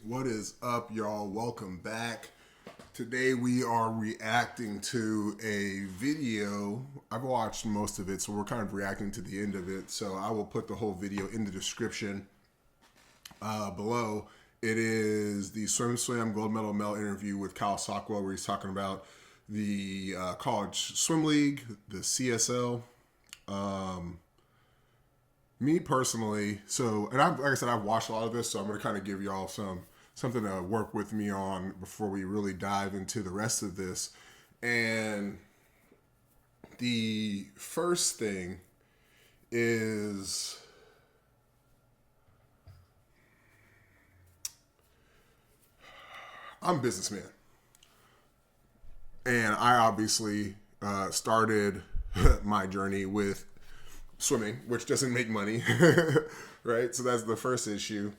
What is up, y'all? Welcome back. Today we are reacting to a video. I've watched most of it, so we're kind of reacting to the end of it. So I will put the whole video in the description below. It is the Swim Slam Gold Medal Mel interview with Kyle Sockwell, where he's talking about the College Swim League, the CSL. Me personally, and like I said, I've watched a lot of this, so I'm going to kind of give y'all something to work with me on before we really dive into the rest of this. And the first thing is I'm a businessman, and I obviously started my journey with swimming, which doesn't make money, right? So that's the first issue.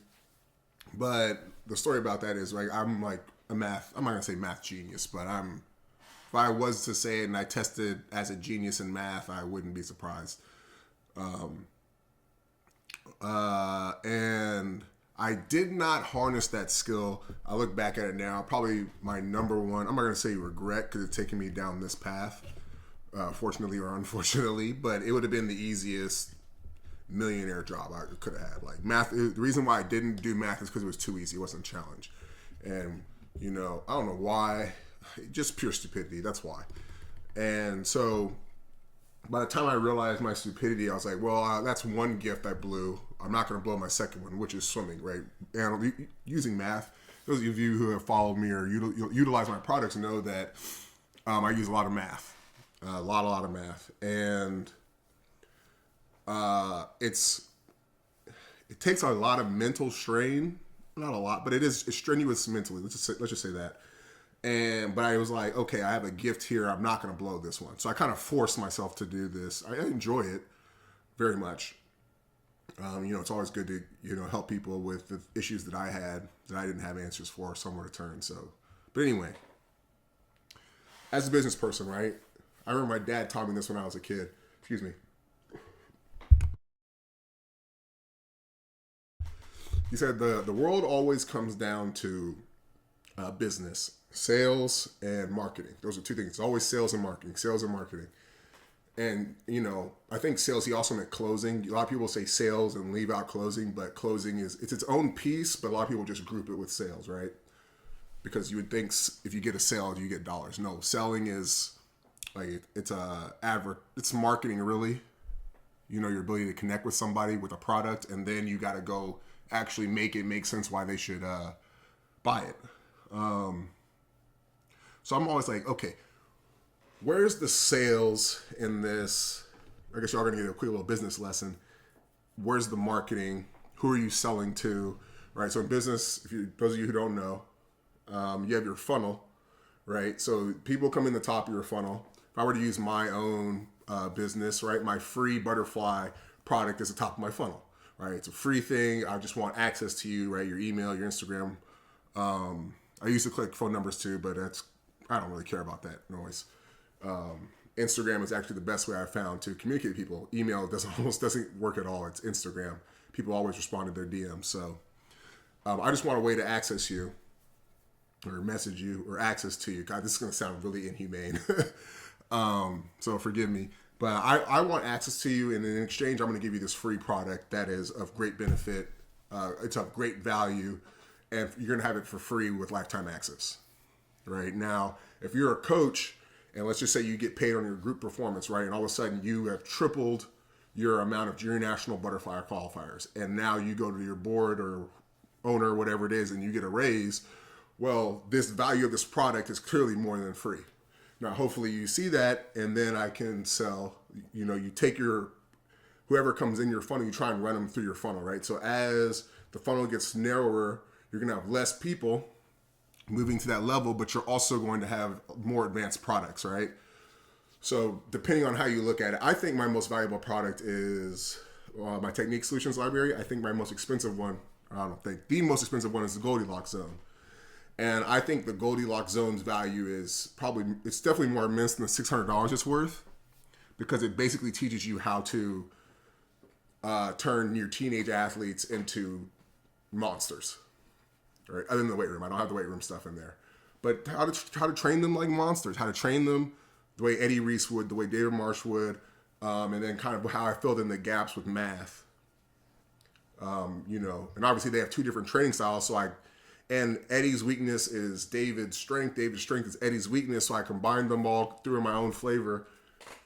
But the story about that is I'm like I'm not gonna say math genius, but if I was to say it and I tested as a genius in math, I wouldn't be surprised. And I did not harness that skill. I look back at it now, probably my number one, I'm not gonna say regret because it's taken me down this path, fortunately or unfortunately, but it would have been the easiest millionaire job I could have had. Like math, the reason why I didn't do math is because it was too easy. It wasn't a challenge. And, I don't know why, just pure stupidity. That's why. And so by the time I realized my stupidity, I was like, well, that's one gift I blew. I'm not going to blow my second one, which is swimming, right? And using math, those of you who have followed me or utilize my products know that I use a lot of math, a lot of math. And it takes a lot of mental strain, not a lot, but it's strenuous mentally. Let's just say that. But I was like, okay, I have a gift here. I'm not going to blow this one. So I kind of forced myself to do this. I enjoy it very much. It's always good to help people with the issues that I had that I didn't have answers for, somewhere to turn. So, but anyway, as a business person, right? I remember my dad taught me this when I was a kid. Excuse me. He said the world always comes down to business, sales, and marketing. Those are two things. It's always sales and marketing, sales and marketing. And, I think sales, he also meant closing. A lot of people say sales and leave out closing, but closing it's its own piece, but a lot of people just group it with sales, right? Because you would think if you get a sale, you get dollars. No, selling is it's marketing really. Your ability to connect with somebody with a product, and then you got to go actually make it make sense why they should buy it. So I'm always like, okay, where's the sales in this? I guess y'all are gonna get a quick little business lesson. Where's the marketing? Who are you selling to? Right. So in business, those of you who don't know, you have your funnel, right? So people come in the top of your funnel. If I were to use my own business, right, my free butterfly product is the top of my funnel, right? It's a free thing. I just want access to you, right? Your email, your Instagram. I used to click phone numbers too, but I don't really care about that noise. Instagram is actually the best way I've found to communicate with people. Email almost doesn't work at all. It's Instagram. People always respond to their DMs. So I just want a way to access you or message you or access to you. God, this is going to sound really inhumane. So forgive me. But I want access to you, and in exchange, I'm going to give you this free product that is of great benefit. It's of great value, and you're going to have it for free with lifetime access. Right now, if you're a coach, and let's just say you get paid on your group performance, right, and all of a sudden you have tripled your amount of junior national butterfly qualifiers, and now you go to your board or owner, whatever it is, and you get a raise. Well, this value of this product is clearly more than free. Now, hopefully you see that, and then I can sell, you take whoever comes in your funnel, you try and run them through your funnel, right? So as the funnel gets narrower, you're going to have less people moving to that level, but you're also going to have more advanced products, right? So depending on how you look at it, I think my most valuable product is my Technique Solutions Library. I think my most expensive one, the most expensive one is the Goldilocks Zone. And I think the Goldilocks Zone's value is it's definitely more immense than the $600 it's worth, because it basically teaches you how to turn your teenage athletes into monsters, right? Other than the weight room, I don't have the weight room stuff in there. But how to train them like monsters, how to train them the way Eddie Reese would, the way David Marsh would, and then kind of how I filled in the gaps with math. And obviously they have two different training styles, and Eddie's weakness is David's strength. David's strength is Eddie's weakness, so I combined them all through in my own flavor.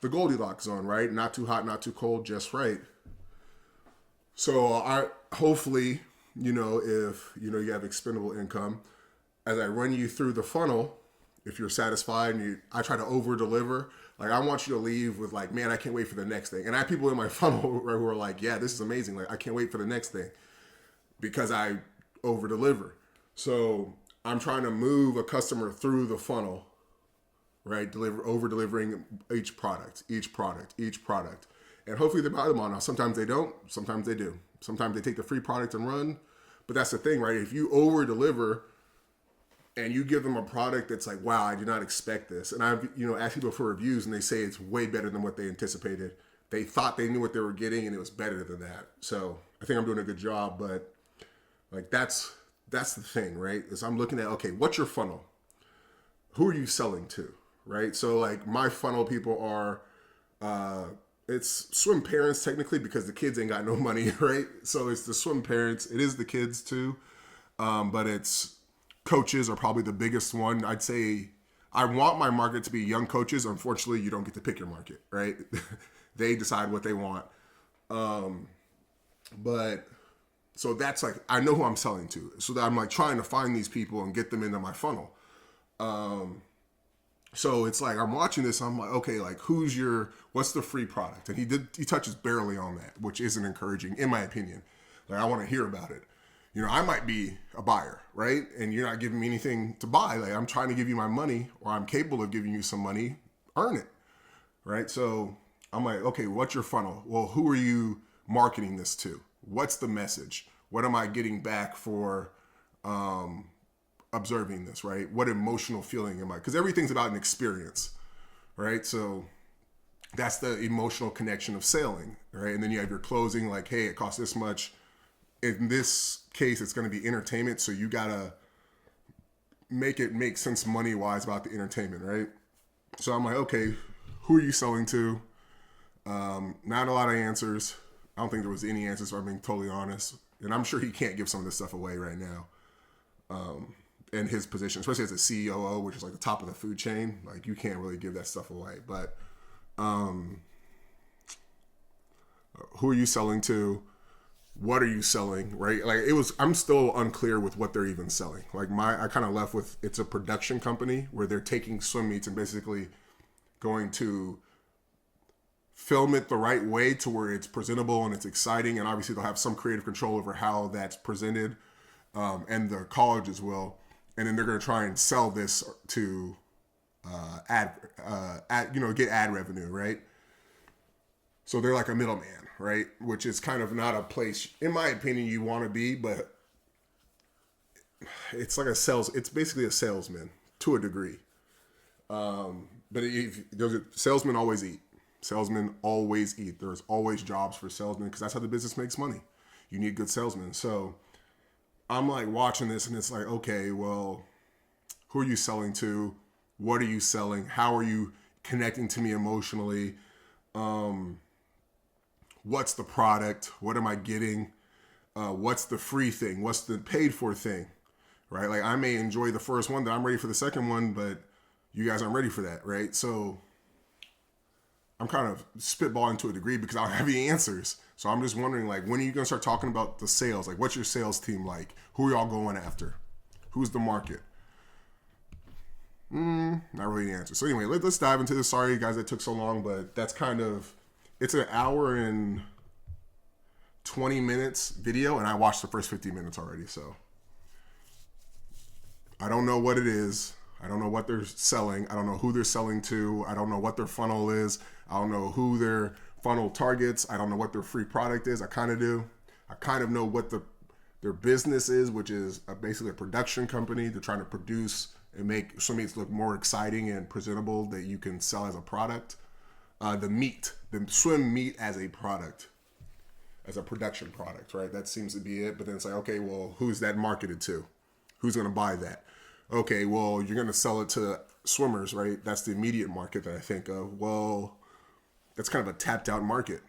The Goldilocks zone, right? Not too hot, not too cold, just right. So I hopefully, if you have expendable income, as I run you through the funnel, if you're satisfied and I try to over deliver, like I want you to leave with like, man, I can't wait for the next thing. And I have people in my funnel who are like, yeah, this is amazing. Like I can't wait for the next thing because I over deliver. So I'm trying to move a customer through the funnel, right? Over delivering each product. And hopefully they buy them all. Now, sometimes they don't, sometimes they do. Sometimes they take the free product and run. But that's the thing, right? If you over deliver and you give them a product that's like, wow, I did not expect this. And I've, asked people for reviews and they say it's way better than what they anticipated. They thought they knew what they were getting and it was better than that. So I think I'm doing a good job, but like that's the thing, right? Is I'm looking at, okay, what's your funnel? Who are you selling to, right? So like my funnel people are, it's swim parents technically because the kids ain't got no money, right? So it's the swim parents. It is the kids too. But it's coaches are probably the biggest one. I'd say I want my market to be young coaches. Unfortunately, you don't get to pick your market, right? They decide what they want. But so that's like, I know who I'm selling to. So that I'm like trying to find these people and get them into my funnel. So it's like, I'm watching this. I'm like, okay, like what's the free product? And he touches barely on that, which isn't encouraging in my opinion. Like I want to hear about it. I might be a buyer, right? And you're not giving me anything to buy. Like I'm trying to give you my money or I'm capable of giving you some money, earn it, right? So I'm like, okay, what's your funnel? Well, who are you marketing this to? What's the message? What am I getting back for observing this, right? What emotional feeling am I? Because everything's about an experience, right? So that's the emotional connection of selling, right? And then you have your closing, like, hey, it costs this much. In this case, it's going to be entertainment, so you got to make it make sense money-wise about the entertainment, right? So I'm like, okay, who are you selling to? Not a lot of answers. I don't think there was any answers, if I'm being totally honest. And I'm sure he can't give some of this stuff away right now. In his position, especially as a COO, which is like the top of the food chain, like you can't really give that stuff away. But who are you selling to? What are you selling, right? Like I'm still unclear with what they're even selling. Like I kind of left with, it's a production company where they're taking swim meets and basically going to film it the right way to where it's presentable and it's exciting. And obviously they'll have some creative control over how that's presented, and the colleges will. And then they're going to try and sell this to get ad revenue, right? So they're like a middleman, right? Which is kind of not a place, in my opinion, you want to be, but it's like it's basically a salesman to a degree. But salesmen always eat. Salesmen always eat. There's always jobs for salesmen because that's how the business makes money. You need good salesmen. So I'm like watching this and it's like, okay, well, who are you selling to? What are you selling? How are you connecting to me emotionally? What's the product? What am I getting? What's the free thing? What's the paid for thing? Right? Like I may enjoy the first one, that I'm ready for the second one, but you guys aren't ready for that, right? So I'm kind of spitballing to a degree because I don't have any answers. So I'm just wondering, like, when are you going to start talking about the sales? Like, what's your sales team like? Who are y'all going after? Who's the market? Not really an answer. So anyway, let's dive into this. Sorry, guys, that took so long, but that's kind of, it's an hour and 20 minutes video, and I watched the first 50 minutes already. So I don't know what it is. I don't know what they're selling. I don't know who they're selling to. I don't know what their funnel is. I don't know who their funnel targets. I don't know what their free product is. I kind of do. I kind of know what their business is, which is basically a production company. They're trying to produce and make swim meets look more exciting and presentable that you can sell as a product. The swim meet as a product, as a production product, right? That seems to be it. But then it's like, okay, well, who's that marketed to? Who's going to buy that? Okay, well, you're going to sell it to swimmers, right? That's the immediate market that I think of. Well, that's kind of a tapped out market.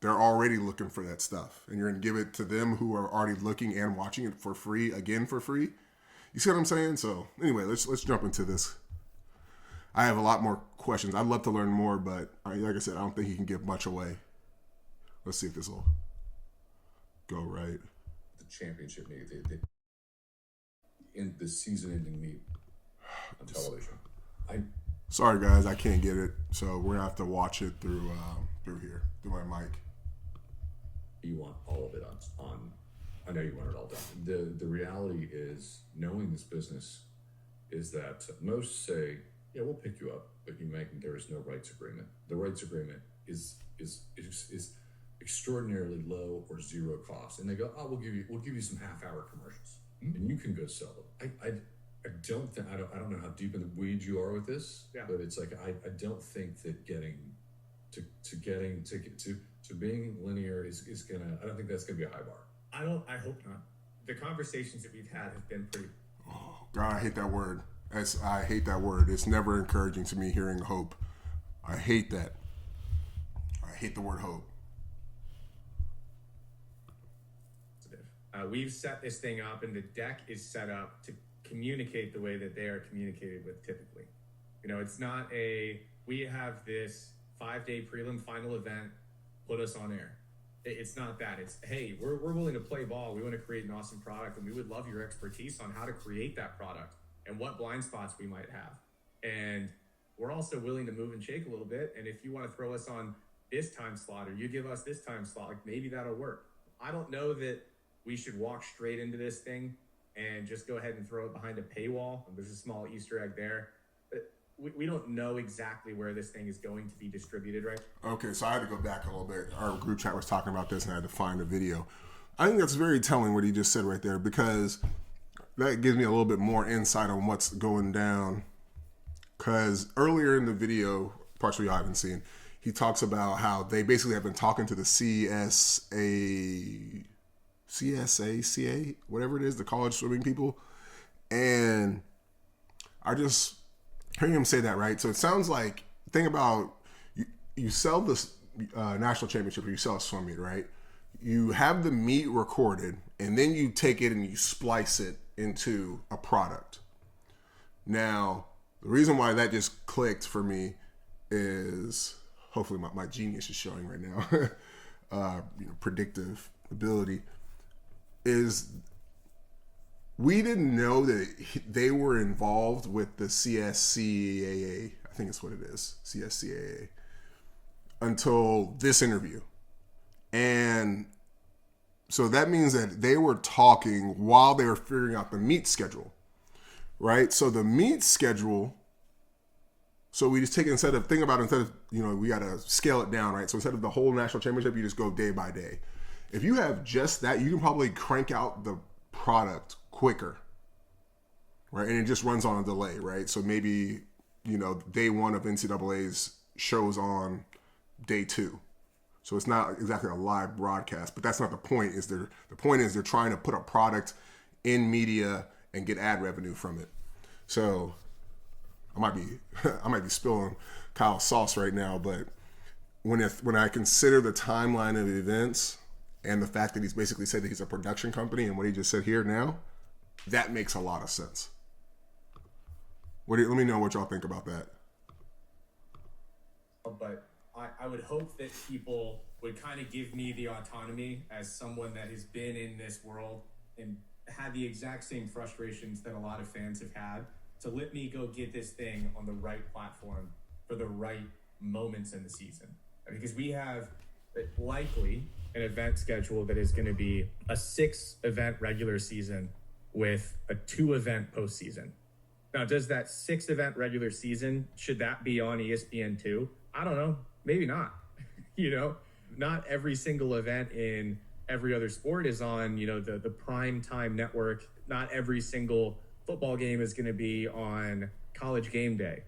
They're already looking for that stuff. And you're going to give it to them who are already looking and watching it for free, again for free. You see what I'm saying? So anyway, let's jump into this. I have a lot more questions. I'd love to learn more, but like I said, I don't think he can give much away. Let's see if this will go right. The championship meet, in the season-ending meet on television. Sorry guys, I can't get it, so we're gonna have to watch it through here, through my mic. You want all of it on. I know you want it all done. The reality is, knowing this business, is that most say, yeah, we'll pick you up, but there is no rights agreement. The rights agreement is extraordinarily low or zero cost, and they go, oh, we'll give you some half-hour commercials, and you can go sell them. I don't know how deep in the weeds you are with this, but it's like I don't think that getting to being linear is gonna. I don't think that's gonna be a high bar. I hope not. The conversations that we've had have been pretty. Oh God, I hate that word. I hate that word. It's never encouraging to me hearing hope. I hate that. I hate the word hope. We've set this thing up, and the deck is set up to communicate the way that they are communicated with typically. It's not we have this 5-day prelim final event, put us on air. It's not that. It's, hey, we're willing to play ball. We want to create an awesome product, and we would love your expertise on how to create that product and what blind spots we might have. And we're also willing to move and shake a little bit. And if you want to throw us on this time slot, or you give us this time slot, like maybe that'll work. I don't know that we should walk straight into this thing and just go ahead and throw it behind a paywall. There's a small Easter egg there. But we don't know exactly where this thing is going to be distributed, right? Okay, so I had to go back a little bit. Our group chat was talking about this, and I had to find a video. I think that's very telling what he just said right there, because that gives me a little bit more insight on what's going down. Because earlier in the video, partially I haven't seen, he talks about how they basically have been talking to the CSA, whatever it is, the college swimming people. And I just hearing him say that, right? So it sounds like, think about, you sell this national championship, or you sell a swim meet, right? You have the meet recorded, and then you take it and you splice it into a product. Now, the reason why that just clicked for me is, hopefully my genius is showing right now, predictive ability, is we didn't know that they were involved with the CSCAA, I think it's what it is, CSCAA, until this interview. And so that means that they were talking while they were figuring out the meet schedule, right? So the meet schedule, so we just take it instead of we got to scale it down, right? So instead of the whole national championship, you just go day by day. If you have just that, you can probably crank out the product quicker, right? And it just runs on a delay, right? So maybe, day one of NCAA's shows on day 2. So it's not exactly a live broadcast, but that's not the point. The point is they're trying to put a product in media and get ad revenue from it. So I might be spilling Kyle's sauce right now, but when I consider the timeline of events and the fact that he's basically said that he's a production company and what he just said here now, that makes a lot of sense. Let me know what y'all think about that. But I would hope that people would kind of give me the autonomy as someone that has been in this world and had the exact same frustrations that a lot of fans have had, to let me go get this thing on the right platform for the right moments in the season. Because we have likely an event schedule that is going to be a 6-event regular season with a 2-event postseason. Now, does that 6-event regular season, should that be on ESPN2? I don't know. Maybe not. Not every single event in every other sport is on, the prime time network. Not every single football game is going to be on College Game Day.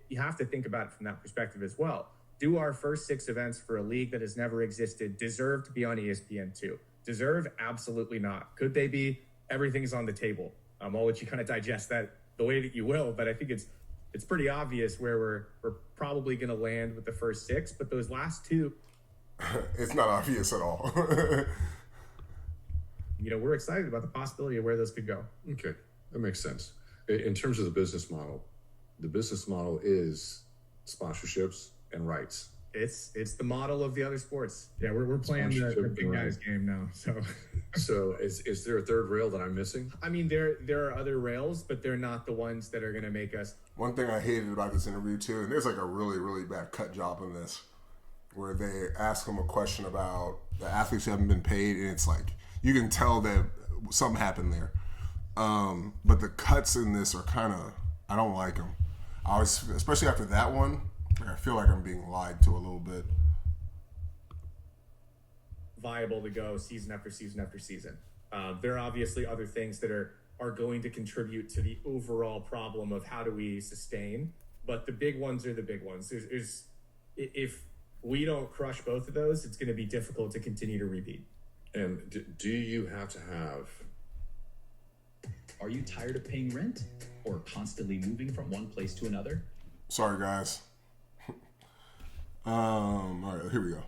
You have to think about it from that perspective as well. Do our first 6 events for a league that has never existed deserve to be on ESPN2? Deserve? Absolutely not. Could they be? Everything's on the table. I'll let you kind of digest that the way that you will, but I think it's pretty obvious where we're probably going to land with the first 6, but those last 2, it's not obvious at all. We're excited about the possibility of where those could go. Okay, that makes sense. In terms of the business model is sponsorships and rights. It's the model of the other sports. Yeah, we're playing the big guys game now. So is there a third rail that I'm missing? I mean, there are other rails, but they're not the ones that are going to make us. One thing I hated about this interview too, and there's like a really, really bad cut job in this, where they ask him a question about the athletes who haven't been paid, and it's like you can tell that something happened there. But the cuts in this are kind of, I don't like them. Especially after that one, I feel like I'm being lied to a little bit. Viable to go season after season after season. There are obviously other things that are going to contribute to the overall problem of how do we sustain, but the big ones are the big ones. If we don't crush both of those, it's going to be difficult to continue to repeat. And do you have to have? Are you tired of paying rent or constantly moving from one place to another? Sorry, guys. All right, here we go.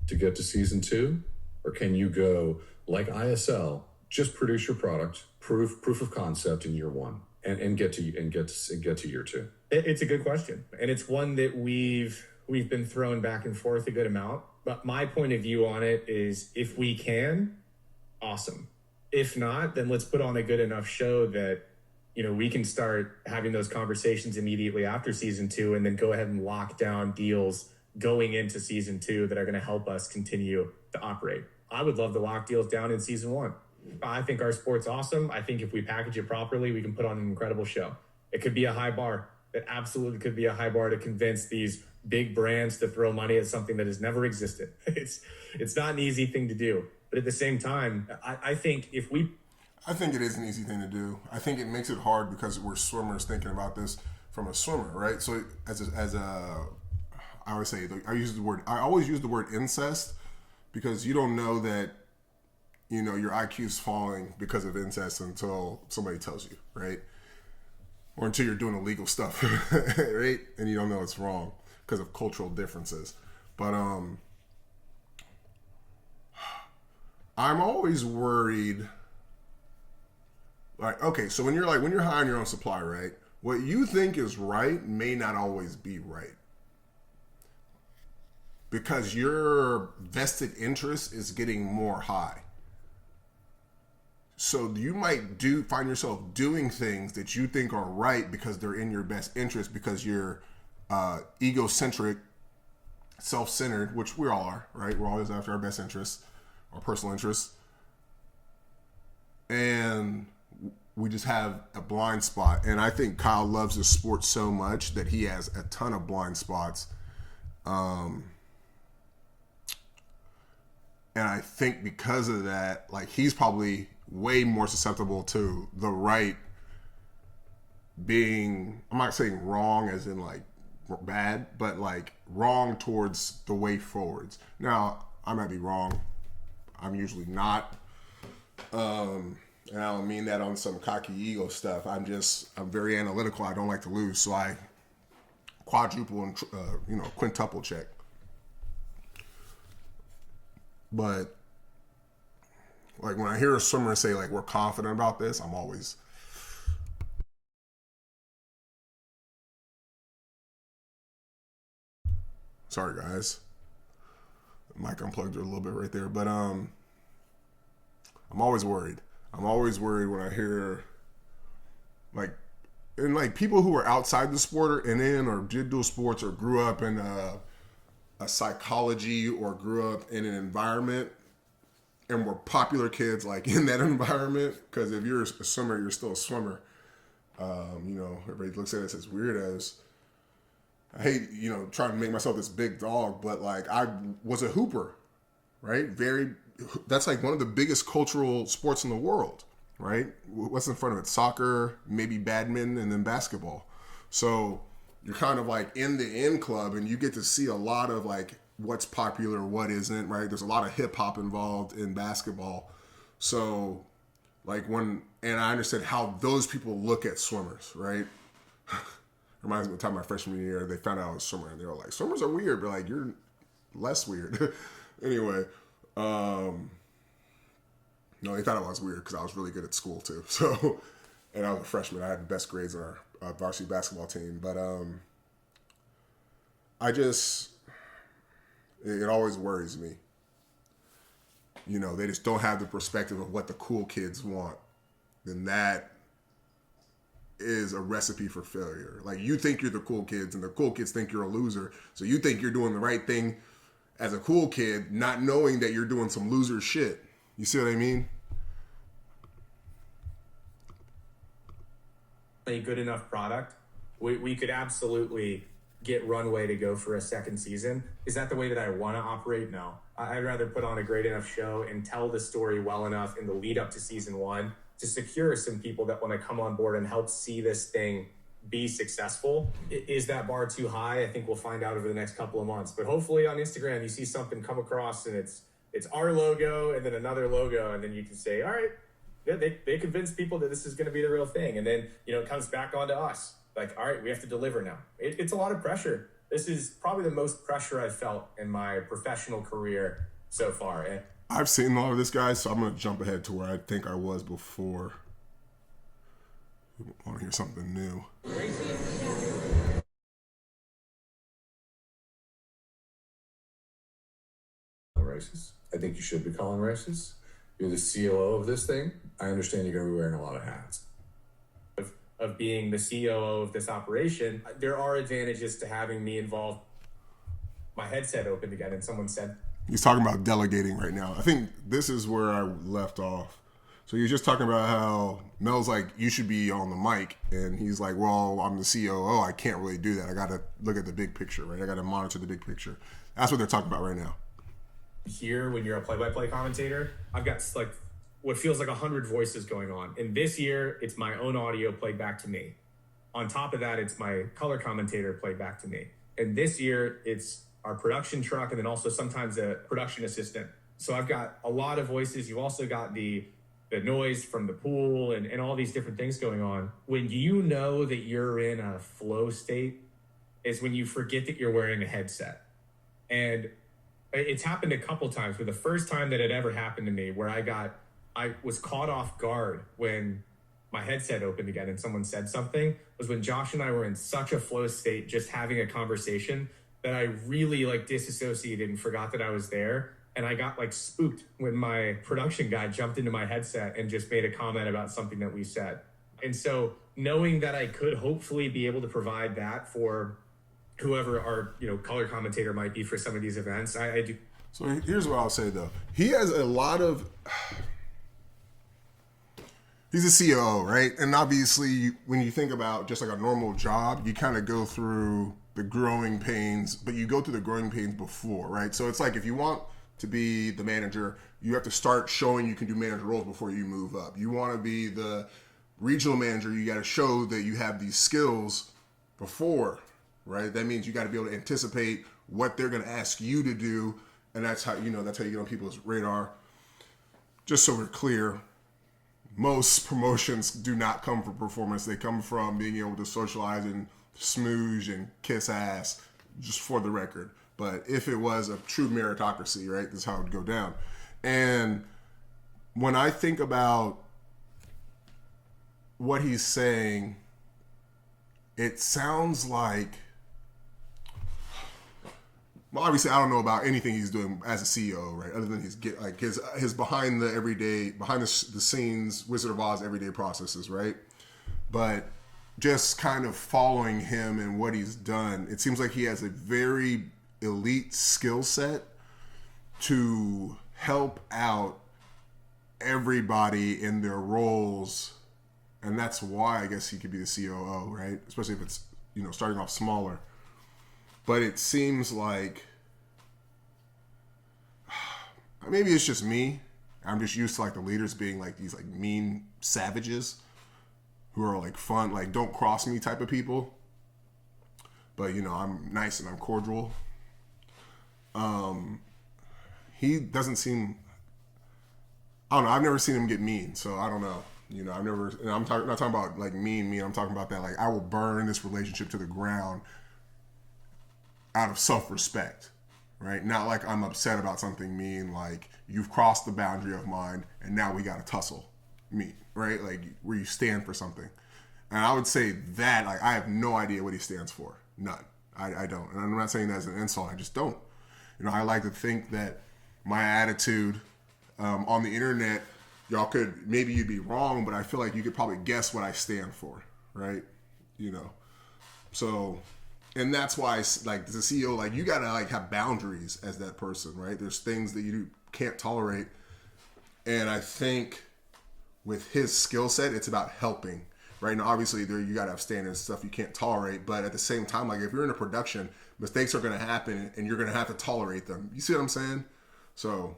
To get to season 2, or can you go like ISL, just produce your product, proof of concept in year 1, and get to year 2? It's a good question, and it's one that we've been thrown back and forth a good amount. But my point of view on it is, if we can, awesome. If not, then let's put on a good enough show that we can start having those conversations immediately after season 2, and then go ahead and lock down deals going into season 2 that are going to help us continue to operate. I would love to lock deals down in season 1. I think our sport's awesome. I think if we package it properly, we can put on an incredible show. It could be a high bar. It absolutely could be a high bar to convince these big brands to throw money at something that has never existed. It's not an easy thing to do. But at the same time, I think I think it is an easy thing to do. I think it makes it hard because we're swimmers thinking about this from a swimmer, right? So I always say, I always use the word incest, because you don't know that, your IQ's falling because of incest until somebody tells you, right? Or until you're doing illegal stuff, right? And you don't know it's wrong because of cultural differences. But I'm always worried. Like, okay, so when you're hiring your own supply, right? What you think is right may not always be right, because your vested interest is getting more high. So you might find yourself doing things that you think are right because they're in your best interest, because you're egocentric, self-centered, which we all are, right? We're always after our best interests, our personal interests. And we just have a blind spot. And I think Kyle loves the sport so much that he has a ton of blind spots. And I think because of that, like, he's probably way more susceptible to the right being, I'm not saying wrong as in like bad, but like wrong towards the way forwards. Now, I might be wrong. I'm usually not. And I don't mean that on some cocky ego stuff. I'm very analytical. I don't like to lose. So I quadruple and, quintuple check. But like when I hear a swimmer say like, we're confident about this, I'm always, sorry guys, mic unplugged a little bit right there, but I'm always worried. I'm always worried when I hear like people who are outside the sport or did dual sports or grew up in a psychology or grew up in an environment and were popular kids like in that environment. Because if you're a swimmer, you're still a swimmer. Everybody looks at us as weirdos. I hate, trying to make myself this big dog, but like I was a hooper, right? That's like one of the biggest cultural sports in the world, right? What's in front of it? Soccer, maybe badminton, and then basketball. So you're kind of like in the in club, and you get to see a lot of like what's popular, what isn't, right? There's a lot of hip hop involved in basketball. So like and I understand how those people look at swimmers, right? Reminds me of the time my freshman year, they found out I was a swimmer, and they were like, swimmers are weird, but like, you're less weird. Anyway, no, they thought I was weird because I was really good at school too. So, and I was a freshman. I had the best grades on our varsity basketball team. But it always worries me. You know, they just don't have the perspective of what the cool kids want. Then that is a recipe for failure. Like, you think you're the cool kids, and the cool kids think you're a loser. So you think you're doing the right thing as a cool kid, not knowing that you're doing some loser shit. You see what I mean? A good enough product, we could absolutely get runway to go for a second season. Is that the way that I want to operate? No. I'd rather put on a great enough show and tell the story well enough in the lead up to season one to secure some people that want to come on board and help see this thing be successful. Is that bar too high? I think we'll find out over the next couple of months. But hopefully on Instagram, you see something come across and it's our logo and then another logo, and then you can say, all right, yeah, they convinced people that this is going to be the real thing. And then, it comes back onto us. Like, all right, we have to deliver now. It's a lot of pressure. This is probably the most pressure I've felt in my professional career so far. I've seen a lot of this, guys, so I'm going to jump ahead to where I think I was before. I want to hear something new. Races. I think you should be calling races. You're the COO of this thing. I understand you're going to be wearing a lot of hats. Of being the COO of this operation, there are advantages to having me involved. My headset opened again, and someone said, He's talking about delegating right now. I think this is where I left off. So he was just talking about how Mel's like, you should be on the mic. And he's like, well, I'm the COO. I can't really do that. I got to look at the big picture, right? I got to monitor the big picture. That's what they're talking about right now. Here, when you're a play-by-play commentator, I've got like what feels like 100 voices going on. And this year, it's my own audio played back to me. On top of that, it's my color commentator played back to me. And this year, it's our production truck and then also sometimes a production assistant. So I've got a lot of voices. You've also got the noise from the pool and all these different things going on. When you know that you're in a flow state is when you forget that you're wearing a headset. And it's happened a couple times, but the first time that it ever happened to me where I was caught off guard when my headset opened again and someone said something was when Josh and I were in such a flow state, just having a conversation, that I really disassociated and forgot that I was there. And I got spooked when my production guy jumped into my headset and just made a comment about something that we said. And so knowing that I could hopefully be able to provide that for whoever our color commentator might be for some of these events, I do. So here's what I'll say though. He has a lot of. He's a COO, right? And obviously, when you think about just like a normal job, you kind of go through the growing pains, but you go through the growing pains before, right? So it's like if you want to be the manager, you have to start showing you can do manager roles before you move up. You want to be the regional manager, you got to show that you have these skills before, right? That means you got to be able to anticipate what they're going to ask you to do, and that's how you get on people's radar. Just so we're clear, most promotions do not come from performance. They come from being able to socialize and smooge and kiss ass, just for the record. But if it was a true meritocracy, right, this is how it would go down. And when I think about what he's saying, it sounds like, well, obviously I don't know about anything he's doing as a CEO, right? Other than his behind the scenes Wizard of Oz everyday processes, right? But just kind of following him and what he's done, it seems like he has a very elite skill set to help out everybody in their roles, and that's why I guess he could be the COO, right? Especially if it's starting off smaller. But it seems like maybe it's just me. I'm just used to the leaders being these mean savages who are fun, don't cross me type of people. but I'm nice and I'm cordial. He doesn't seem. I don't know. I've never seen him get mean, so I don't know. I've never. And I'm not talking about like mean. I'm talking about that like I will burn this relationship to the ground out of self-respect, right? Not like I'm upset about something mean. Like you've crossed the boundary of mine, and now we got to tussle, mean, right? Like where you stand for something. And I would say that like I have no idea what he stands for. None. I don't. And I'm not saying that as an insult. I just don't. I like to think that my attitude on the internet, maybe you'd be wrong, but I feel like you could probably guess what I stand for, right? So, and that's why, like, as a CEO, like, you gotta like have boundaries as that person, right? There's things that you can't tolerate, and I think with his skill set, it's about helping, right? Now, obviously, you gotta have standards and stuff you can't tolerate, but at the same time, like, if you're in a production, mistakes are gonna happen, and you're gonna have to tolerate them. You see what I'm saying? So,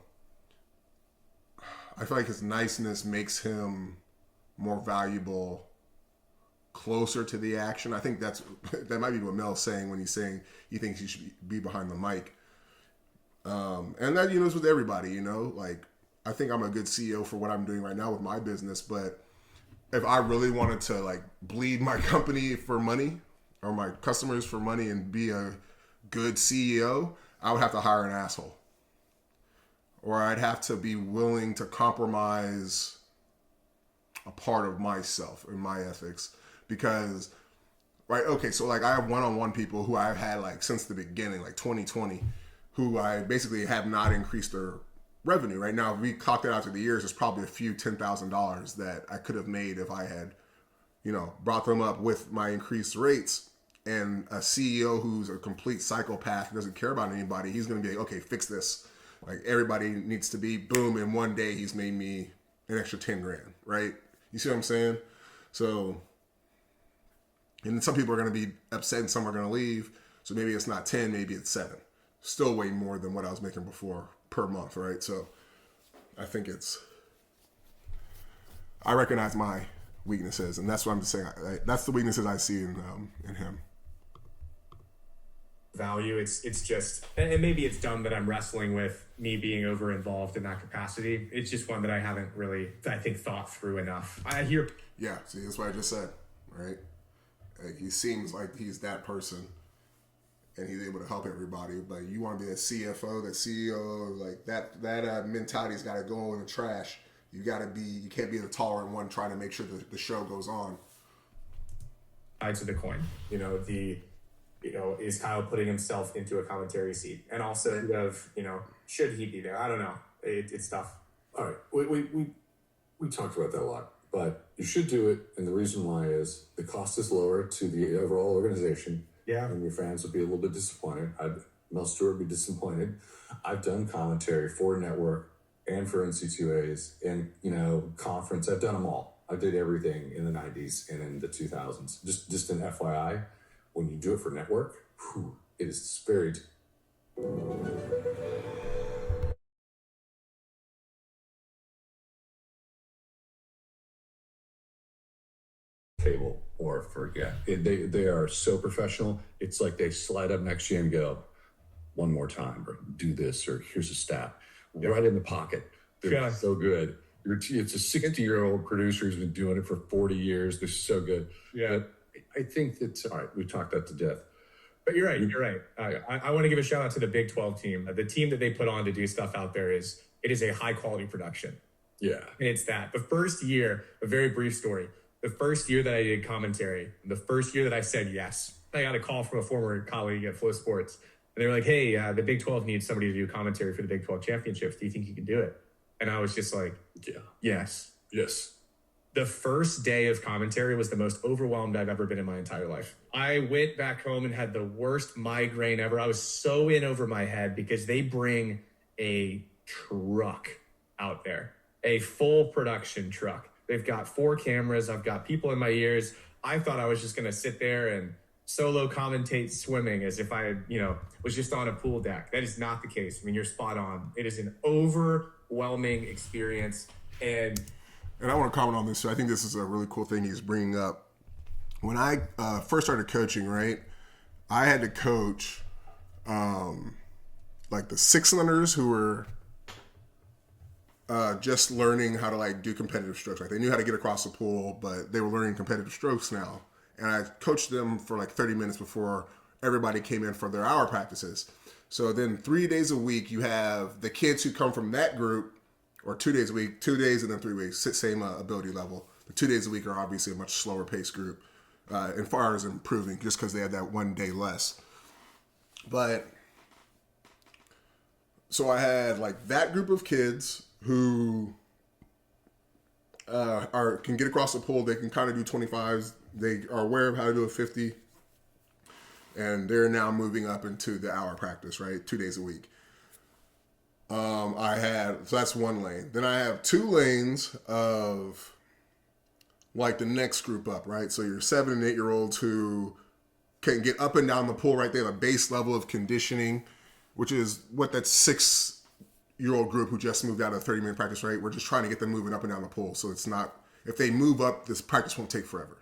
I feel like his niceness makes him more valuable closer to the action. I think that might be what Mel's saying when he's saying he thinks he should be behind the mic. And that, is with everybody, like I think I'm a good CEO for what I'm doing right now with my business. But if I really wanted to like bleed my company for money or my customers for money and be a good CEO, I would have to hire an asshole. Or I'd have to be willing to compromise a part of myself and my ethics. Because, right, okay, so like I have one-on-one people who I've had like since the beginning, like 2020, who I basically have not increased their revenue. Right now, if we clocked it out to the years, there's probably a few $10,000 that I could have made if I had, brought them up with my increased rates. And a CEO who's a complete psychopath who doesn't care about anybody, he's going to be like, okay, fix this. Like everybody needs to be boom. In one day, he's made me an extra 10 grand, right? You see what I'm saying? So, and then some people are going to be upset and some are going to leave. So maybe it's not 10, maybe it's 7. Still way more than what I was making before per month, right? So I think I recognize my weaknesses, and that's what I'm just saying. That's the weaknesses I see in him. Value. It's just, and maybe it's dumb that I'm wrestling with me being over involved in that capacity. It's just one that I haven't really, I think, thought through enough. I hear. Yeah, see, that's what I just said, right? Like, he seems like he's that person, and he's able to help everybody. But you want to be that CFO, that CEO, like that mentality's got to go in the trash. You can't be the tolerant one trying to make sure that the show goes on. Sides of the coin, is Kyle putting himself into a commentary seat? And also, should he be there? I don't know. It's tough. All right, we talked about that a lot, but you should do it, and the reason why is the cost is lower to the overall organization. Yeah, and your fans will be a little bit disappointed. Mel Stewart would be disappointed. I've done commentary for network and for NC2As and conference. I've done them all. I did everything in the 90s and in the 2000s. Just an FYI. When you do it for network, it is very table or forget. They are so professional. It's like they slide up next to you and go, one more time, or do this, or here's a stat. Right in the pocket. They're so good. It's a 60-year-old producer who's been doing it for 40 years. They're so good. Yeah. But I think that's all right. We talked that to death. But you're right. I want to give a shout out to the Big 12 team. The team that they put on to do stuff out there it is a high quality production. Yeah. And it's that. The first year, a very brief story. The first year that I did commentary, the first year that I said yes, I got a call from a former colleague at Flow Sports. And they were like, hey, the Big 12 needs somebody to do commentary for the Big 12 championships. Do you think you can do it? And I was just like, yeah. Yes. Yes. The first day of commentary was the most overwhelmed I've ever been in my entire life. I went back home and had the worst migraine ever. I was so in over my head because they bring a truck out there, a full production truck. They've got 4 cameras. I've got people in my ears. I thought I was just going to sit there and solo commentate swimming as if I, was just on a pool deck. That is not the case. I mean, you're spot on. It is an overwhelming experience. And I want to comment on this. So I think this is a really cool thing he's bringing up. When I first started coaching, right, I had to coach like the 600ers who were just learning how to like do competitive strokes. Like they knew how to get across the pool, but they were learning competitive strokes now. And I coached them for like 30 minutes before everybody came in for their hour practices. So then 3 days a week, you have the kids who come from that group, or 2 days a week, 2 days and then 3 weeks, same ability level. The 2 days a week are obviously a much slower paced group as far as improving, just because they had that 1 day less. But so I had like that group of kids who can get across the pool. They can kind of do 25s. They are aware of how to do a 50. And they're now moving up into the hour practice, right? 2 days a week. So that's one lane. Then I have 2 lanes of like the next group up, right? So your 7 and 8 year olds who can get up and down the pool, right? They have a base level of conditioning, which is what that 6-year-old group who just moved out of 30-minute practice, right? We're just trying to get them moving up and down the pool. So it's not, if they move up, this practice won't take forever.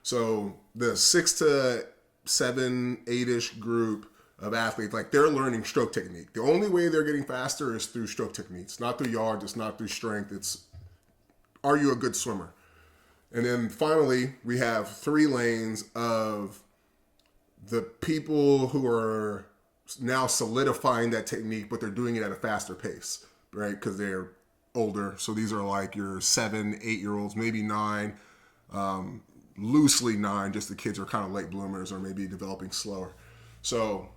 So the 6 to 7, 8-ish group of athletes, like they're learning stroke technique. The only way they're getting faster is through stroke technique. It's not through yards. It's not through strength. It's, are you a good swimmer? And then finally, we have 3 lanes of the people who are now solidifying that technique, but they're doing it at a faster pace, right? Because they're older. So these are like your 7, 8-year-olds, maybe 9, loosely 9, just the kids are kind of late bloomers or maybe developing slower. So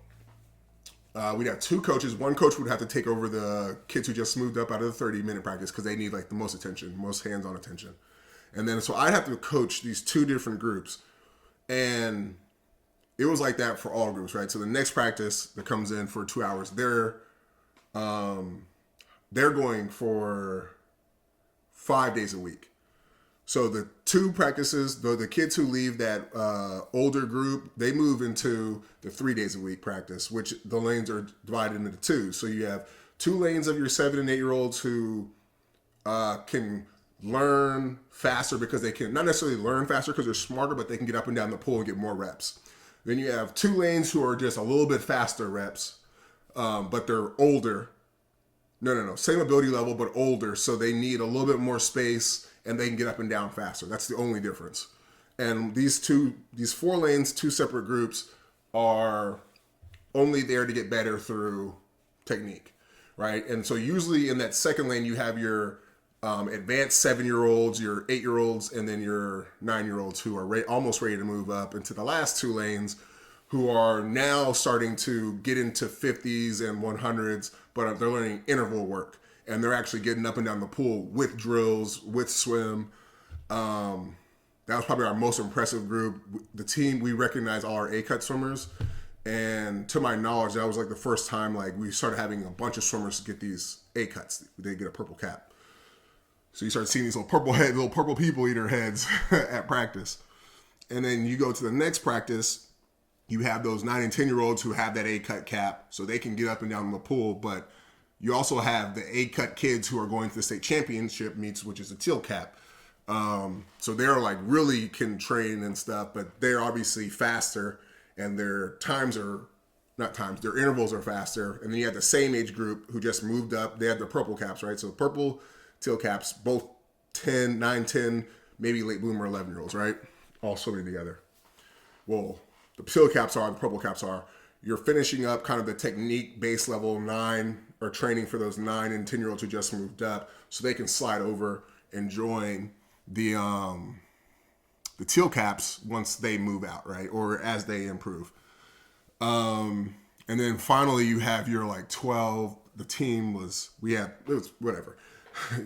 we'd have 2 coaches. One coach would have to take over the kids who just moved up out of the 30-minute practice because they need like the most attention, most hands-on attention. And then so I'd have to coach these 2 different groups. And it was like that for all groups, right? So the next practice that comes in for 2 hours, they're going for 5 days a week. So the 2 practices, the kids who leave that older group, they move into the 3 days a week practice, which the lanes are divided into 2. So you have 2 lanes of your 7 and 8 year olds who can learn faster because they can not necessarily learn faster because they're smarter, but they can get up and down the pool and get more reps. Then you have 2 lanes who are just a little bit faster reps, but they're older. No. Same ability level, but older. So they need a little bit more space and they can get up and down faster. That's the only difference. And these 4 lanes, 2 separate groups, are only there to get better through technique, right? And so usually in that second lane, you have your advanced 7-year-olds, your 8-year-olds, and then your 9-year-olds who are almost ready to move up into the last 2 lanes, who are now starting to get into 50s and 100s, but they're learning interval work. And they're actually getting up and down the pool with drills, with swim. That was probably our most impressive group. The team, we recognized all our A-cut swimmers. And to my knowledge, that was like the first time like we started having a bunch of swimmers get these A-cuts. They get a purple cap. So you start seeing these little purple people eater heads at practice. And then you go to the next practice, you have those 9 and 10-year-olds who have that A-cut cap, so they can get up and down the pool. But you also have the A-cut kids who are going to the state championship meets, which is a teal cap. So they're like really can train and stuff, but they're obviously faster and their their intervals are faster. And then you have the same age group who just moved up. They have the purple caps, right? So purple teal caps, both 9, 10, maybe late bloomer 11-year-olds, right? All swimming together. Well, the teal caps are, the purple caps are. You're finishing up kind of the technique base level 9 or training for those 9 and 10-year-olds who just moved up so they can slide over and join the teal caps once they move out, right? Or as they improve. And then finally you have your like 12, the team was whatever.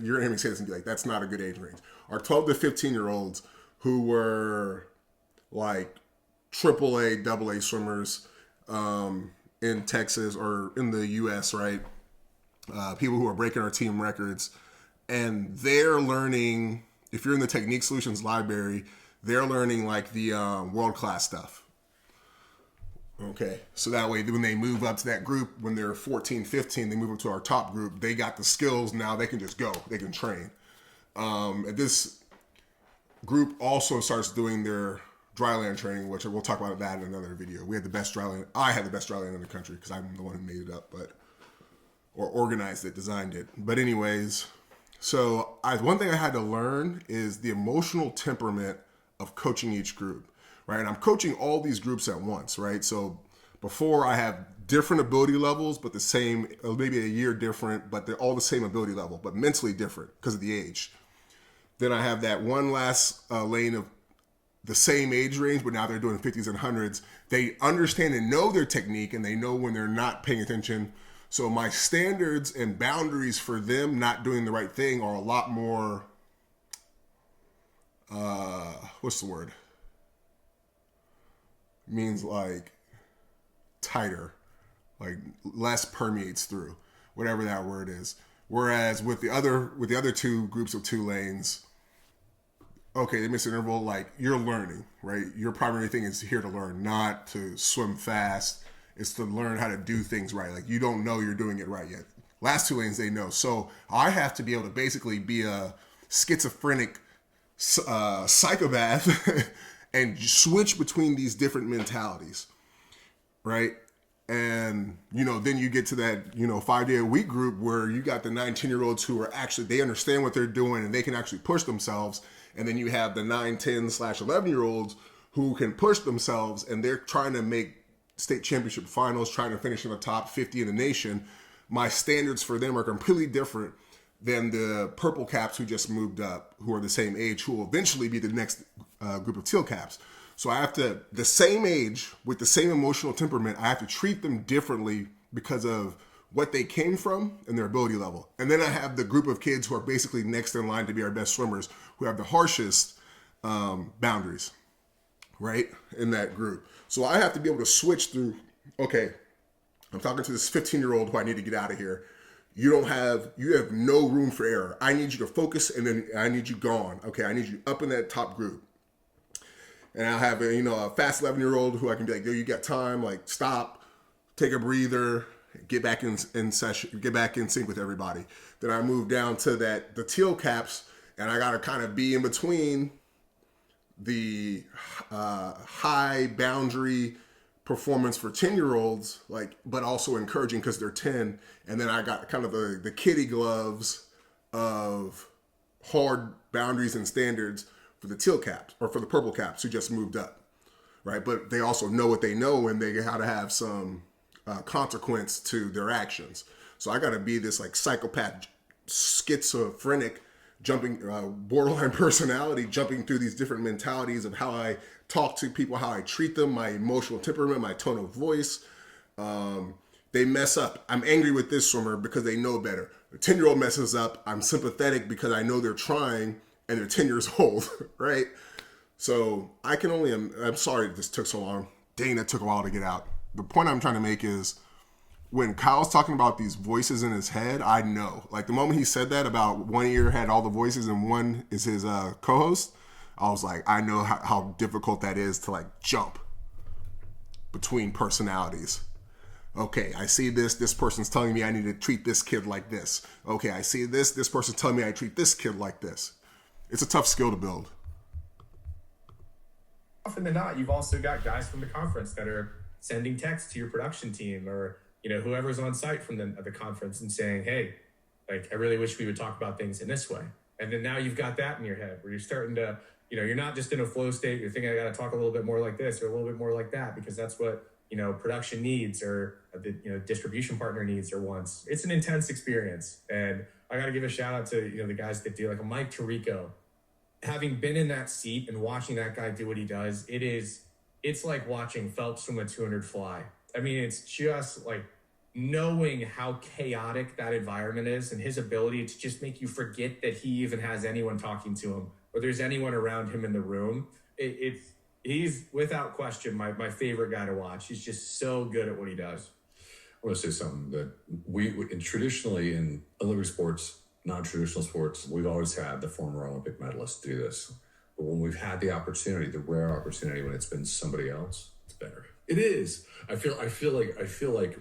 You're going to hear me say this and be like, that's not a good age range. Our 12 to 15-year-olds who were like AAA, AA swimmers in Texas or in the U.S., right? People who are breaking our team records. And they're learning, if you're in the Technique Solutions library, they're learning like the world-class stuff. Okay, so that way when they move up to that group, when they're 14, 15, they move up to our top group, they got the skills, now they can just go, they can train. And this group also starts doing their dryland training, which we'll talk about that in another video. We had the best dryland. I had the best dryland in the country because I'm the one who made it up, or organized it, designed it. But anyways, so one thing I had to learn is the emotional temperament of coaching each group, right? And I'm coaching all these groups at once, right? So before I have different ability levels, but the same, maybe a year different, but they're all the same ability level, but mentally different because of the age. Then I have that one last lane of the same age range, but now they're doing 50s and 100s. They understand and know their technique, and they know when they're not paying attention. So my standards and boundaries for them not doing the right thing are a lot more, what's the word? Means like tighter, like less permeates through, whatever that word is. Whereas with the other two groups of 2 lanes, okay, they miss an interval, like you're learning, right? Your primary thing is here to learn, not to swim fast. It's to learn how to do things right. Like you don't know you're doing it right yet. Last 2 lanes, they know. So I have to be able to basically be a schizophrenic psychopath and switch between these different mentalities, right? And, then you get to that, 5-day-a-week group where you got the 9-10-year-olds who are actually, they understand what they're doing and they can actually push themselves. And then you have the 9-10/11-year-olds who can push themselves and they're trying to make state championship finals, trying to finish in the top 50 in the nation. My standards for them are completely different than the purple caps who just moved up, who are the same age, who will eventually be the next group of teal caps. So I have to, the same age with the same emotional temperament, I have to treat them differently because of what they came from and their ability level. And then I have the group of kids who are basically next in line to be our best swimmers, who have the harshest boundaries, right, in that group. So I have to be able to switch through, okay, I'm talking to this 15-year-old who I need to get out of here. You have no room for error. I need you to focus and then I need you gone. Okay, I need you up in that top group. And I'll have a fast 11-year-old who I can be like, yo, you got time, like stop, take a breather, get back in session, get back in sync with everybody. Then I move down to the teal caps, and I got to kind of be in between the high boundary performance for 10-year-olds, but also encouraging because they're 10. And then I got kind of the kiddie gloves of hard boundaries and standards for the teal caps or for the purple caps who just moved up, right? But they also know what they know and they got to have some consequence to their actions. So I got to be this like psychopath, schizophrenic, jumping borderline personality, jumping through these different mentalities of how I talk to people, how I treat them, my emotional temperament, my tone of voice. They mess up. I'm angry with this swimmer because they know better. The 10-year-old messes up. I'm sympathetic because I know they're trying and they're 10 years old, right? So I'm sorry this took so long. Dang, that took a while to get out. The point I'm trying to make is when Kyle's talking about these voices in his head, I know. Like the moment he said that about one ear had all the voices and one is his co-host, I was like, I know how difficult that is to like jump between personalities. Okay, I see this person's telling me I need to treat this kid like this. Okay, I see this person's telling me I treat this kid like this. It's a tough skill to build. Often than not, you've also got guys from the conference that are sending texts to your production team or whoever's on site from the conference and saying, hey, like, I really wish we would talk about things in this way. And then now you've got that in your head where you're starting to, you're not just in a flow state. You're thinking I got to talk a little bit more like this or a little bit more like that because that's what, production needs or the, distribution partner needs or wants. It's an intense experience. And I got to give a shout out to, the guys that do like a Mike Tirico. Having been in that seat and watching that guy do what he does, it's like watching Phelps swim a 200 fly. I mean, it's just like knowing how chaotic that environment is and his ability to just make you forget that he even has anyone talking to him or there's anyone around him in the room. He's without question my favorite guy to watch. He's just so good at what he does. I want to say something that we traditionally in Olympic sports, non-traditional sports, we've always had the former Olympic medalists do this. But when we've had the opportunity, the rare opportunity when it's been somebody else, it's better. It is. I feel like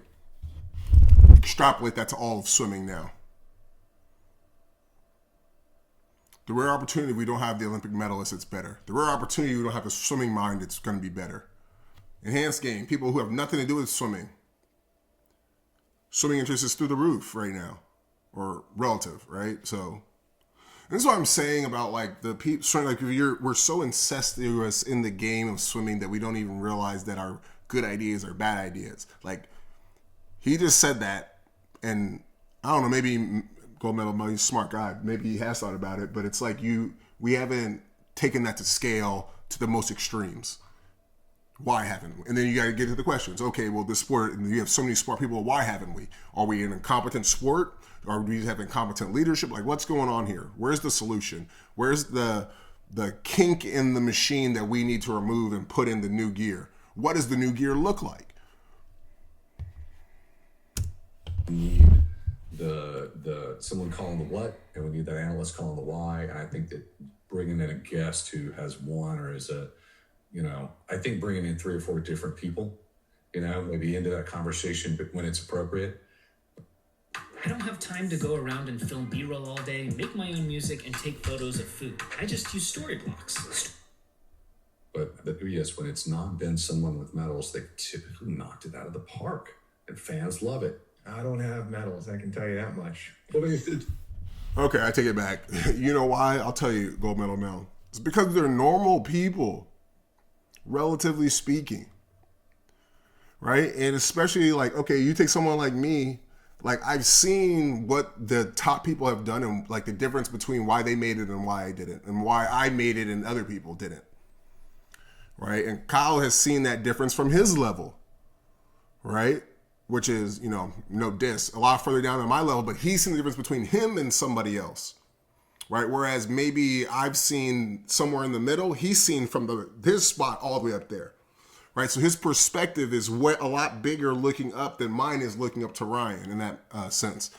Extrapolate that to all of swimming now. The rare opportunity we don't have the Olympic medalist, it's better. The rare opportunity we don't have the swimming mind, it's going to be better. Enhanced game, people who have nothing to do with swimming. Swimming interest is through the roof right now, or relative, right? So this is what I'm saying about like the people. Like we're so incestuous in the game of swimming that we don't even realize that our good ideas are bad ideas. Like he just said that, and I don't know, maybe gold medal money, smart guy, maybe he has thought about it, but it's like we haven't taken that to scale to the most extremes. Why haven't we? And then you got to get to the questions. Okay, well, this sport, and you have so many smart people. Why haven't we? Are we an incompetent sport? Are we have incompetent leadership? Like, what's going on here? Where's the solution? Where's the kink in the machine that we need to remove and put in the new gear? What does the new gear look like? We need the someone calling the what, and we need that analyst calling the why. And I think that bringing in a guest who has one or is a, I think bringing in 3 or 4 different people, maybe into that conversation, but when it's appropriate. I don't have time to go around and film B-roll all day, make my own music, and take photos of food. I just use story blocks. But yes, when it's not been someone with medals, they've typically knocked it out of the park, and fans love it. I don't have medals, I can tell you that much. Okay, I take it back. You know why? I'll tell you, gold medal Mel. It's because they're normal people, relatively speaking. Right? And especially like, okay, you take someone like me, like I've seen what the top people have done and like the difference between why they made it and why I didn't, and why I made it and other people didn't. Right? And Kyle has seen that difference from his level. Right? Which is, no diss, a lot further down than my level, but he's seen the difference between him and somebody else. Right? Whereas maybe I've seen somewhere in the middle, he's seen from his spot all the way up there. Right? So his perspective is a lot bigger looking up than mine is looking up to Ryan in that sense.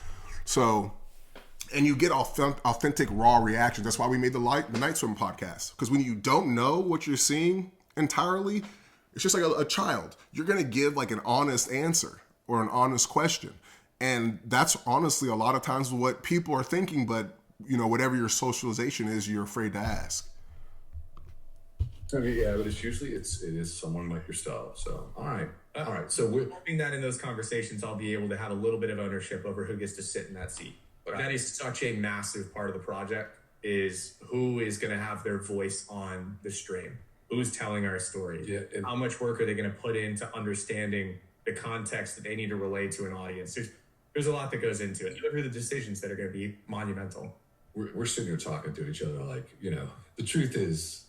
So, and you get authentic, raw reactions. That's why we made the Night Swim podcast. Because when you don't know what you're seeing entirely, it's just like a child. You're going to give like an honest answer or an honest question. And that's honestly a lot of times what people are thinking, but whatever your socialization is, you're afraid to ask. I mean, yeah, but it is someone like yourself. So, all right. So we're hoping that in those conversations, I'll be able to have a little bit of ownership over who gets to sit in that seat. But that is such a massive part of the project, is who is going to have their voice on the stream, who's telling our story, Yeah, how much work are they going to put into understanding the context that they need to relay to an audience. There's a lot that goes into it. Those are the decisions that are going to be monumental. We're sitting here talking to each other like, the truth is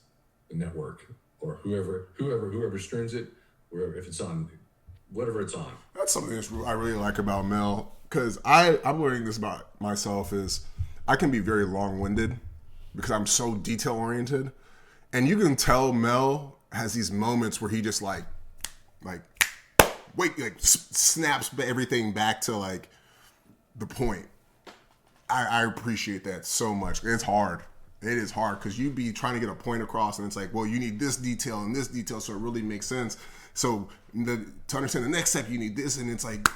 the network or whoever streams it, wherever, if it's on, whatever it's on. That's something I really like about Mel, because I'm learning this about myself is I can be very long-winded because I'm so detail-oriented. And you can tell Mel has these moments where he just snaps everything back to like the point. I appreciate that so much. It's hard. It is hard because you be trying to get a point across and it's like, well, you need this detail and this detail so it really makes sense. So to understand the next step, you need this, and it's like,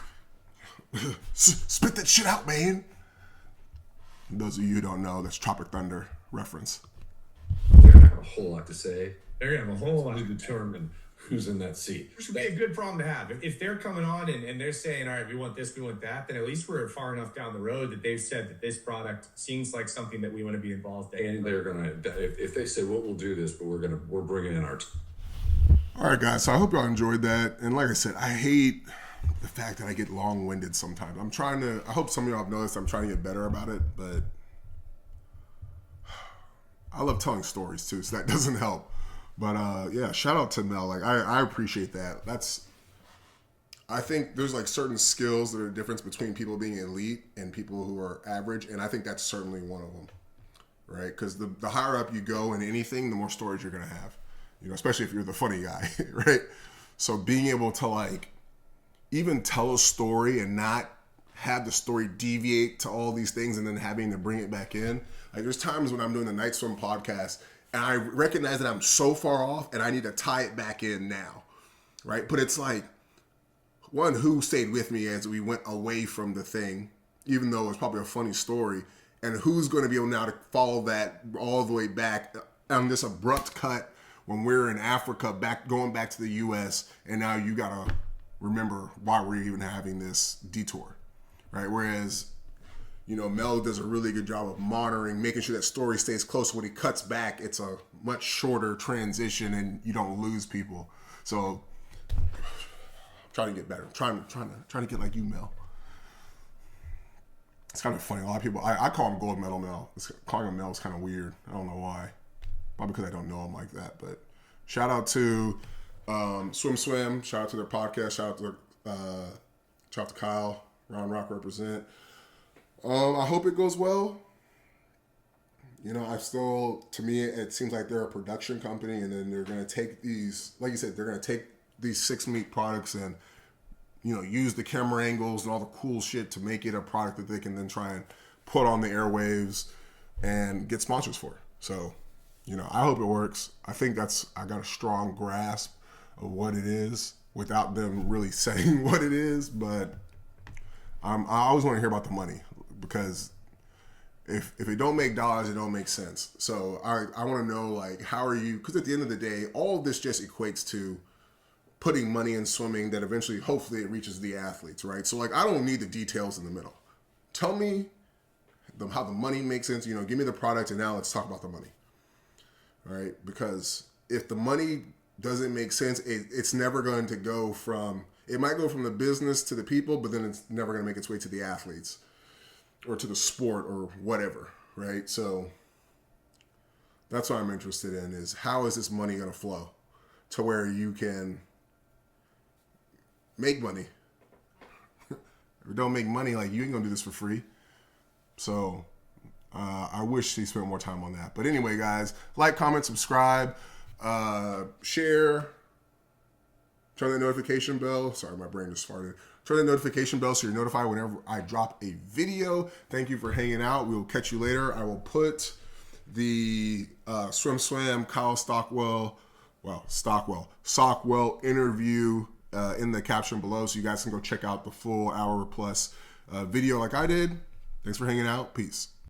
spit that shit out, man. Those of you who don't know, that's Tropic Thunder reference. They're gonna have a whole lot to say. They're going to have a whole lot to determine who's in that seat. Which would be a good problem to have. If they're coming on and they're saying, all right, we want this, we want that, then at least we're far enough down the road that they've said that this product seems like something that we want to be involved in. And they're gonna, if they say, well, we'll do this, but we're bringing in our. All right, guys. So I hope y'all enjoyed that. And like I said, I hate the fact that I get long-winded sometimes. I hope some of y'all have noticed I'm trying to get better about it, but I love telling stories too, so that doesn't help. But yeah, shout out to Mel. Like I appreciate that. I think there's like certain skills that are the difference between people being elite and people who are average, and I think that's certainly one of them, right? Because the higher up you go in anything, the more stories you're gonna have, especially if you're the funny guy, right? So being able to like even tell a story and not have the story deviate to all these things and then having to bring it back in. Like there's times when I'm doing the Night Swim podcast and I recognize that I'm so far off and I need to tie it back in now, right? But it's like, one, who stayed with me as we went away from the thing, even though it was probably a funny story. And who's going to be able now to follow that all the way back on this abrupt cut when we're in Africa, going back to the U.S., and now you got to remember why we're even having this detour, right? Whereas, you know, Mel does a really good job of monitoring, making sure that story stays close. When he cuts back, it's a much shorter transition and you don't lose people. So I'm trying to get better. I'm trying to get like you, Mel. It's kind of funny. A lot of people, I call him Gold Medal Mel. Calling him Mel is kind of weird. I don't know why. Probably because I don't know him like that. But shout out to Swim. Shout out to their podcast. Shout out to Kyle. Round Rock represent. I hope it goes well. You know, to me, it seems like they're a production company, and then they're going to take these, like you said, they're going to take these 6 meat products and, you know, use the camera angles and all the cool shit to make it a product that they can then try and put on the airwaves and get sponsors for. So, you know, I hope it works. I think I got a strong grasp of what it is without them really saying what it is, but I always want to hear about the money, because if it don't make dollars, it don't make sense. So I want to know, like, how are you, because at the end of the day, all of this just equates to putting money in swimming that eventually, hopefully, it reaches the athletes, right? So, like, I don't need the details in the middle. Tell me how the money makes sense. You know, give me the product, and now let's talk about the money, all right? Because if the money doesn't make sense, it's never going to go from, it might go from the business to the people, but then it's never going to make its way to the athletes or to the sport or whatever, right? So that's what I'm interested in, is how is this money going to flow to where you can make money. If you don't make money, like, you ain't gonna do this for free. So I wish he spent more time on that. But anyway, guys, like, comment, subscribe, share, turn the notification bell. Sorry, my brain just farted. Turn the notification bell so you're notified whenever I drop a video. Thank you for hanging out. We will catch you later. I will put the Swim Kyle Sockwell interview in the caption below, so you guys can go check out the full hour plus video like I did. Thanks for hanging out. Peace.